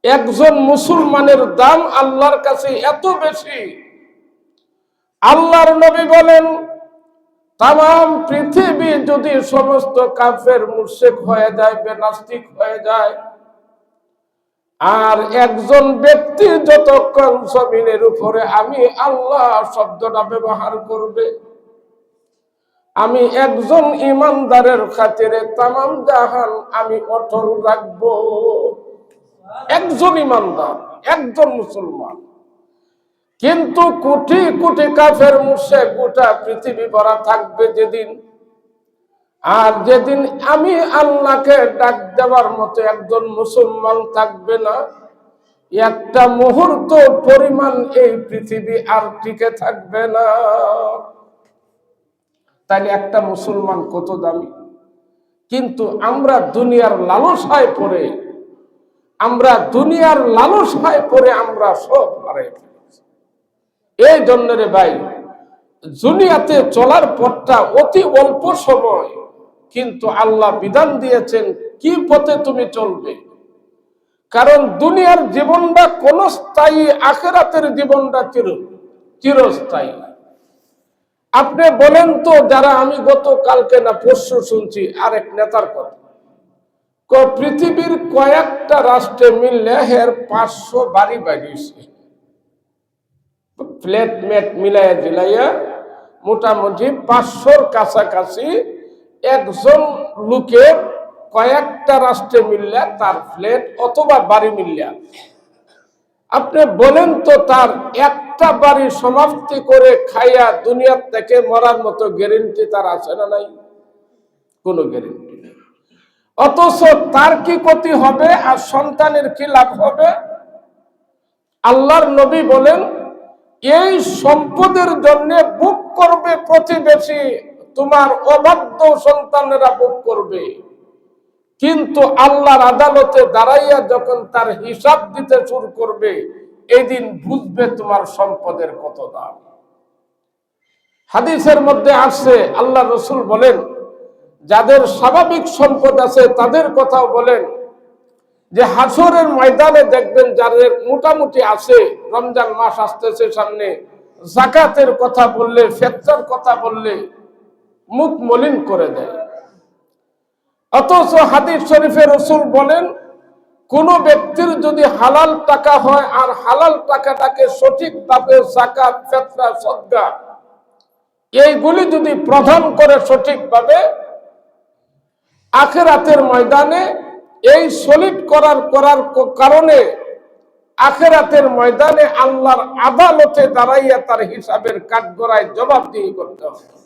একজন মুসলমানের দাম আল্লাহর কাছে এত বেশি, আল্লাহর নবী বলেন তাম পৃথিবী যদি সমস্ত কাফের মুশরিক হয়ে যায়, বেনাস্তিক হয়ে যায়, আর একজন ব্যক্তির যতক্ষণ জমিনের উপরে আমি আল্লাহ শব্দটা ব্যবহার করবে, আমি একজন ইমানদারের খাতিরে তামাম জাহান আমি অটল রাখবো। একজন ইমানদার, একজন মুসলমান। কিন্তু কোটি কোটি কাফের মুশরিক গোটা পৃথিবী ভরা থাকবে যেদিন, আর যেদিন আমি আল্লাহকে ডাক দেওয়ার মতো একজন মুসলমান থাকবে না, একটা মুহূর্ত পরিমাণ এই পৃথিবী আর টিকে থাকবে না। তাই একটা মুসলমান কত দামি। কিন্তু আমরা দুনিয়ার লালসায় পড়ে, আমরা সব হারাই ফেলেছি। এই জন্য রে ভাই, দুনিয়াতে চলার পথটা অতি অল্প সময়, কিন্তু আল্লাহ বিধান দিয়েছেন কি পথে তুমি চলবে। কারণ দুনিয়ার জীবনটা কোন স্থায়ী, আখিরাতের জীবনটা চিরস্থায়ী। আপনি বলেন তো, যারা আমি গতকালকে না পরশু শুনছি আরেক নেতার কথা, পৃথিবীর কয়েকটা রাষ্ট্রে মিললে এর 500 বাড়ি বাড়িয়েছে, ফ্ল্যাট ম্যাট মিলাইয়া দিলাইয়া মোটামুটি 500-র কাছাকাছি একজন লোকের কয়েকটা রাষ্ট্রে মিললে তার ফ্ল্যাট অথবা বাড়ি মিললে। আপনি বলেন তো, তার একটা বাড়ি সমাপ্তি করে খাইয়া দুনিয়া থেকে মরার মতো গ্যারেন্টি তার আছে না নাই? কোনো গ্যারেন্টি নেই। অথচ তার কি ক্ষতি হবে আর সন্তানের কি লাভ হবে? আল্লাহর নবী বলেন, এই সম্পদের জন্য বুক করবে প্রতিবেশী, তোমার অবাধ্য সন্তানেরা বুক করবে, কিন্তু আল্লাহর আদালতে দাঁড়াইয়া যখন তার হিসাব দিতে শুরু করবে, এই দিন বুঝবে তোমার সম্পদের কত দাম। হাদিসের মধ্যে আসছে, আল্লাহ রসুল বলেন, যাদের স্বাভাবিক সম্পদ আছে তাদের কথাও বলেন, যে হাসরের ময়দানে দেখবেন যাদের মোটামুটি আছে, রমজান মাস আসতেছে সামনে, যাকাতের কথা বললে, ফিতরার কথা বললে মুখ মলিন করে দেয়। অথচ হাদিস শরীফে রাসূল বলেন, কোন ব্যক্তির যদি হালাল টাকা হয় আর হালাল টাকাটাকে সঠিকভাবে যাকাত, ফিতরা, সদকা এইগুলি যদি প্রদান করে সঠিকভাবে, আখিরাতের ময়দানে এই সলিড করার কারণে আখিরাতের ময়দানে আল্লাহর আদালতে দাঁড়াইয়া তার হিসাবের কাঠগড়ায় জবাবদিহি করতে হবে।